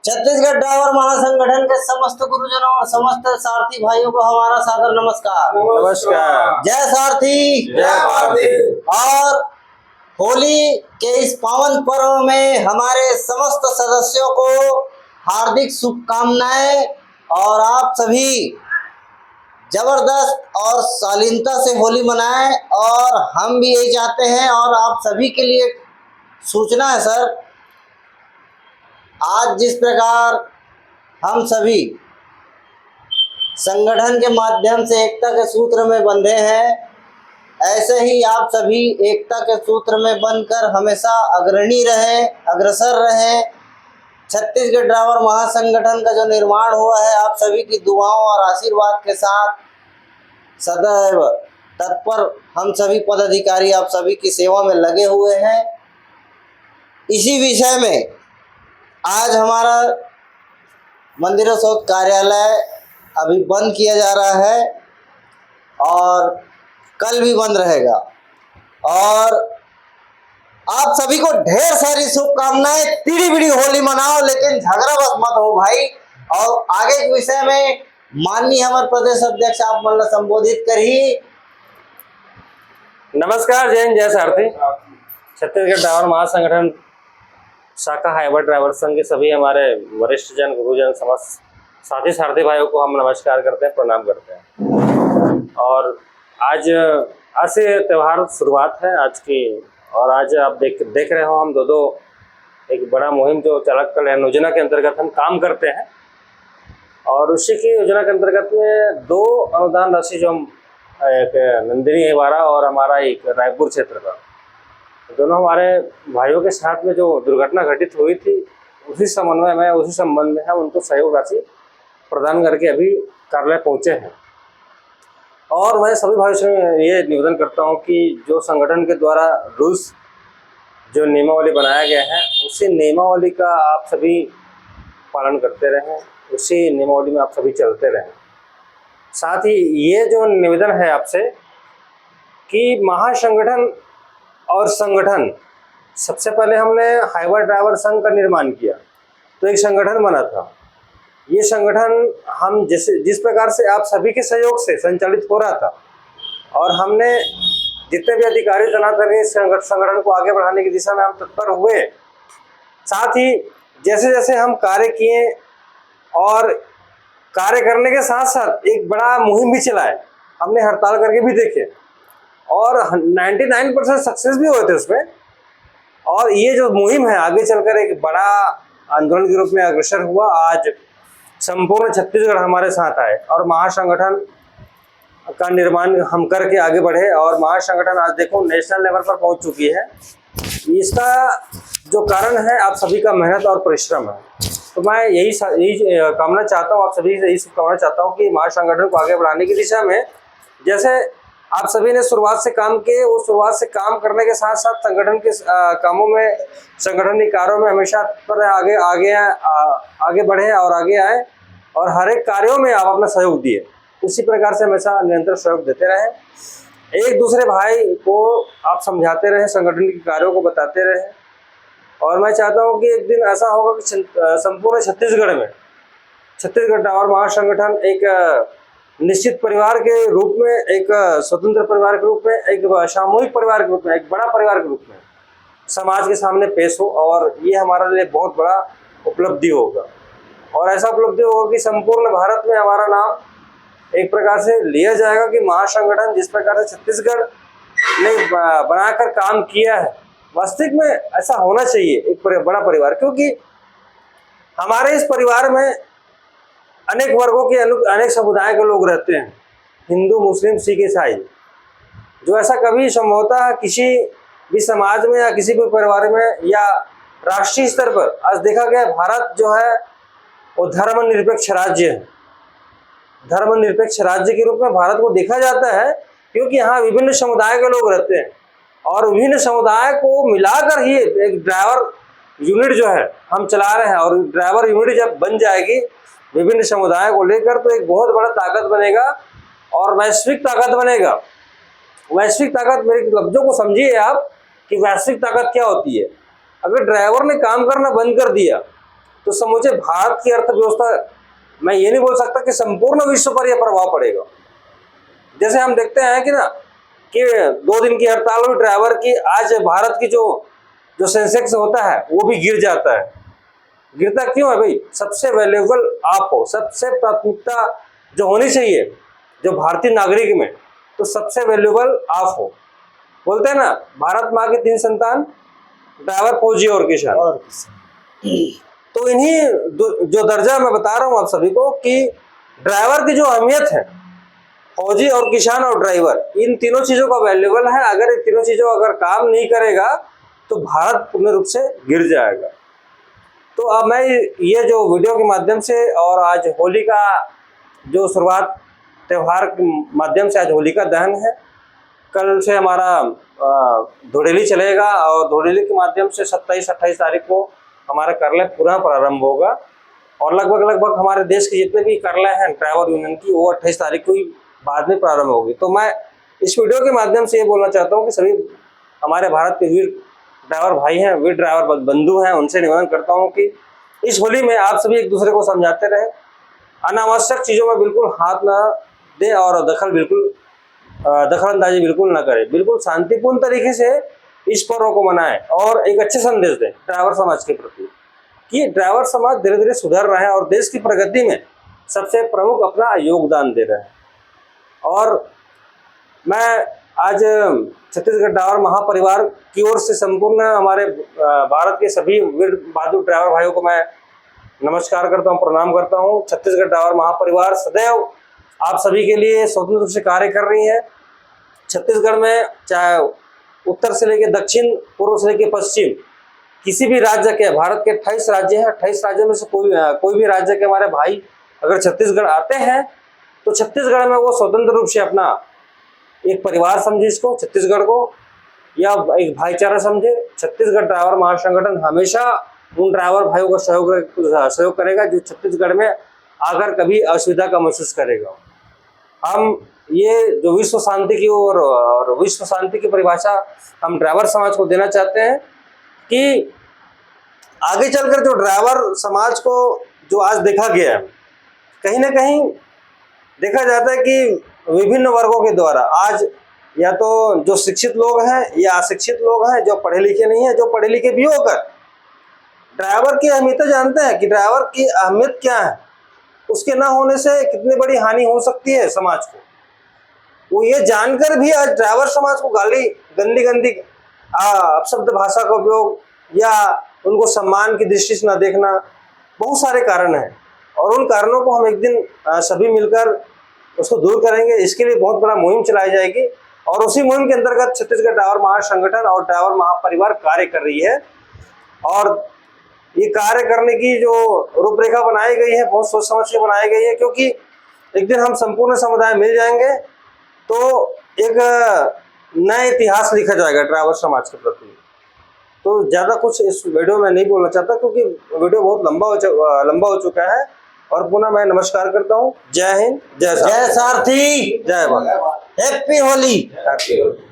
Chhattisgarh driver महासंगठन के समस्त गुरुजनों और समस्त सारथी भाइयों को हमारा सादर नमस्कार। नमस्कार। जय सारथी, जय भारती। और होली के इस पावन पर्व में हमारे समस्त सदस्यों को हार्दिक शुभकामनाएं। और आप सभी जबरदस्त और शालीनता से होली मनाएं, और हम भी यही चाहते हैं। और आप सभी के लिए सूचना है सर, आज जिस प्रकार हम सभी संगठन के माध्यम से एकता के सूत्र में बंधे हैं, ऐसे ही आप सभी एकता के सूत्र में बंधकर हमेशा अग्रणी रहें, अग्रसर रहें। छत्तीसगढ़ ड्राइवर महासंगठन का जो निर्माण हुआ है, आप सभी की दुआओं और आशीर्वाद के साथ सदैव तत्पर हम सभी पदाधिकारी आप सभी की सेवा में लगे हुए हैं। इसी विषय में आज हमारा मंदिरोत्सव कार्यालय अभी बंद किया जा रहा है और कल भी बंद रहेगा। और आप सभी को ढेर सारी शुभकामनाएं। तीड़ी बीड़ी होली मनाओ, लेकिन झगड़ा बस मत हो भाई। और आगे के विषय में माननीय हमारे प्रदेश अध्यक्ष आप मतलब संबोधित करिए। नमस्कार, जय हिंद, जय सारथी। छत्तीसगढ़ ड्राइवर महासंगठन शाखा हाईवर ड्राइवर संघ के सभी हमारे वरिष्ठ जन, गुरुजन, समस्त साथी सारथी भाइयों को हम नमस्कार करते हैं, प्रणाम करते हैं। और आज से त्यौहार शुरुआत है आज की। और आज आप देख रहे हो, हम दो एक बड़ा मुहिम जो चालक कल्याण योजना के अंतर्गत हम काम करते हैं। और उसी की योजना के अंतर्गत में 2 अनुदान राशि जो हम एक नंदिनी हिवारा और हमारा एक रायपुर क्षेत्र का, दोनों हमारे भाइयों के साथ में जो दुर्घटना घटित हुई थी, उसी समन्वय में, उसी संबंध में हम उनको सहयोग राशि प्रदान करके अभी कार्यालय पहुंचे हैं। और मैं सभी भाइयों से ये निवेदन करता हूं कि जो संगठन के द्वारा रूल्स जो नियमावली बनाया गया है, उसी नियमावली का आप सभी पालन करते रहें, उसी नियमावली में आप सभी चलते रहें। साथ ही ये जो निवेदन है आपसे कि महासंगठन और संगठन, सबसे पहले हमने हाईवर ड्राइवर संघ का निर्माण किया तो एक संगठन बना था। ये संगठन हम जिस प्रकार से आप सभी के सहयोग से संचालित हो रहा था, और हमने जितने भी अधिकारी तैनात करके इस संगठन को आगे बढ़ाने की दिशा में हम तत्पर हुए। साथ ही जैसे जैसे हम कार्य किए और कार्य करने के साथ साथ एक बड़ा मुहिम भी चलाए, हमने हड़ताल करके भी देखे और 99% सक्सेस भी हुए थे उसमें। और ये जो मुहिम है आगे चलकर एक बड़ा आंदोलन के रूप में अग्रसर हुआ। आज संपूर्ण छत्तीसगढ़ हमारे साथ आए और महासंगठन का निर्माण हम करके आगे बढ़े। और महासंगठन आज देखो नेशनल लेवल पर पहुंच चुकी है। इसका जो कारण है आप सभी का मेहनत और परिश्रम है। तो मैं यही कामना चाहता हूँ, आप सभी से यही कामना चाहता हूँ कि महासंगठन को आगे बढ़ाने की दिशा में, जैसे आप सभी ने शुरुआत से काम किए, वो शुरुआत से काम करने के साथ साथ संगठन के कामों में, संगठन के कार्यों में हमेशा पर आगे बढ़े और आगे आए, और हर एक कार्यों में आप अपना सहयोग दिए। उसी प्रकार से हमेशा निरंतर सहयोग देते रहे। एक दूसरे भाई को आप समझाते रहे, संगठन के कार्यों को बताते रहे। और मैं चाहता हूँ कि एक दिन ऐसा होगा कि संपूर्ण छत्तीसगढ़ में छत्तीसगढ़ ड्राइवर महासंगठन एक निश्चित परिवार के रूप में, एक स्वतंत्र परिवार के रूप में, एक सामूहिक परिवार के रूप में, एक बड़ा परिवार के रूप में समाज के सामने पेश हो। और ये हमारे लिए बहुत बड़ा उपलब्धि होगा। और ऐसा उपलब्धि होगा कि संपूर्ण भारत में हमारा नाम एक प्रकार से लिया जाएगा कि महासंगठन जिस प्रकार से छत्तीसगढ़ ने बनाकर काम किया है, वास्तविक में ऐसा होना चाहिए एक बड़ा परिवार। क्योंकि हमारे इस परिवार में अनेक वर्गों के, अनेक समुदाय के लोग रहते हैं, हिंदू, मुस्लिम, सिख, ईसाई। जो ऐसा कभी संभवतः किसी भी समाज में या किसी भी परिवार में या राष्ट्रीय स्तर पर आज देखा गया, भारत जो है वो धर्मनिरपेक्ष राज्य है। धर्मनिरपेक्ष राज्य के रूप में भारत को देखा जाता है, क्योंकि यहाँ विभिन्न समुदाय के लोग रहते हैं और विभिन्न समुदाय को मिलाकर ही एक ड्राइवर यूनिट जो है हम चला रहे हैं। और ड्राइवर यूनिट जब बन जाएगी विभिन्न समुदाय को लेकर, तो एक बहुत बड़ा ताकत बनेगा और वैश्विक ताकत बनेगा। वैश्विक ताकत, मेरे लफ्जों को समझिए आप कि वैश्विक ताकत क्या होती है। अगर ड्राइवर ने काम करना बंद कर दिया तो समूचे भारत की अर्थव्यवस्था, मैं ये नहीं बोल सकता कि संपूर्ण विश्व पर यह प्रभाव पड़ेगा। जैसे हम देखते हैं कि ना कि 2 दिन की हड़ताल हुई ड्राइवर की, आज भारत की जो सेंसेक्स होता है वो भी गिर जाता है। गिरता क्यों है भाई? सबसे वैल्यूएबल आप हो, सबसे प्राथमिकता जो होनी चाहिए जो भारतीय नागरिक में, तो सबसे वैल्यूएबल आप हो। बोलते हैं ना, भारत माँ की 3 संतान, ड्राइवर, फौजी और किसान। और तो इन्हीं जो दर्जा मैं बता रहा हूँ आप सभी को कि ड्राइवर की जो अहमियत है, फौजी और किसान और ड्राइवर, इन तीनों चीजों का वैल्यूएबल है। अगर इन तीनों चीजों अगर काम नहीं करेगा तो भारत पूर्ण रूप से गिर जाएगा। तो अब मैं ये जो वीडियो के माध्यम से, और आज होली का जो शुरुआत त्यौहार के माध्यम से, आज होलिका दहन है, कल से हमारा धुड़ेली चलेगा और धुड़ेली के माध्यम से 27-28 तारीख को हमारा कार्यालय पुनः प्रारंभ होगा। और लगभग हमारे देश के जितने भी कार्यालय हैं ड्राइवर यूनियन की, वो 28 तारीख को ही बाद में प्रारंभ होगी। तो मैं इस वीडियो के माध्यम से ये बोलना चाहता हूँ कि सभी हमारे भारत के वीर ड्राइवर भाई हैं, वीर ड्राइवर बंधु हैं, उनसे निवेदन करता हूँ कि इस होली में आप सभी एक दूसरे को समझाते रहें, अनावश्यक चीज़ों में बिल्कुल हाथ ना दें और दखलंदाजी बिल्कुल ना करें। बिल्कुल शांतिपूर्ण तरीके से इस पर्व को मनाएं और एक अच्छे संदेश दें ड्राइवर समाज के प्रति कि ड्राइवर समाज धीरे धीरे सुधर रहा है और देश की प्रगति में सबसे प्रमुख अपना योगदान दे रहे हैं। और मैं आज छत्तीसगढ़ ड्राइवर महापरिवार की ओर से संपूर्ण हमारे भारत के सभी वीर बहादुर ड्राइवर भाइयों को मैं नमस्कार करता हूँ, प्रणाम करता हूँ। छत्तीसगढ़ ड्राइवर महापरिवार सदैव आप सभी के लिए स्वतंत्र रूप से कार्य कर रही है। छत्तीसगढ़ में चाहे उत्तर से लेकर दक्षिण, पूर्व से लेकर पश्चिम, किसी भी राज्य के, भारत के 28 राज्य हैं, 28 राज्यों में से कोई भी राज्य के हमारे भाई अगर छत्तीसगढ़ आते हैं तो छत्तीसगढ़ में वो स्वतंत्र रूप से अपना एक परिवार समझे इसको, छत्तीसगढ़ को, या एक भाईचारा समझे। छत्तीसगढ़ ड्राइवर महासंगठन हमेशा उन ड्राइवर भाइयों का सहयोग करेगा जो छत्तीसगढ़ में आकर कभी असुविधा का महसूस करेगा। हम ये जो विश्व शांति की और विश्व शांति की परिभाषा हम ड्राइवर समाज को देना चाहते हैं कि आगे चलकर जो ड्राइवर समाज को जो आज देखा गया है, कहीं ना कहीं देखा जाता है कि विभिन्न वर्गों के द्वारा आज या तो जो शिक्षित लोग हैं या अशिक्षित लोग हैं, जो पढ़े लिखे नहीं हैं, जो पढ़े लिखे भी होकर ड्राइवर की अहमियत जानते हैं कि ड्राइवर की अहमियत क्या है, उसके ना होने से कितनी बड़ी हानि हो सकती है समाज को, वो ये जानकर भी आज ड्राइवर समाज को गंदी अपशब्द भाषा का उपयोग या उनको सम्मान की दृष्टि से न देखना, बहुत सारे कारण हैं। और उन कारणों को हम एक दिन सभी मिलकर उसको दूर करेंगे। इसके लिए बहुत बड़ा मुहिम चलाई जाएगी और उसी मुहिम के अंतर्गत छत्तीसगढ़ ड्राइवर महासंगठन और ड्राइवर महापरिवार कार्य कर रही है। और ये कार्य करने की जो रूपरेखा बनाई गई है बहुत सोच समझ के बनाई गई है, क्योंकि एक दिन हम संपूर्ण समुदाय मिल जाएंगे तो एक नया इतिहास लिखा जाएगा ड्राइवर समाज के प्रति। तो ज़्यादा कुछ इस वीडियो में नहीं बोलना चाहता क्योंकि वीडियो बहुत लंबा हो चुका है। और पुनः मैं नमस्कार करता हूँ। जय हिंद, जय सारथी, जय सारथी, जय भारत, हैप्पी होली। हैप्पी होली।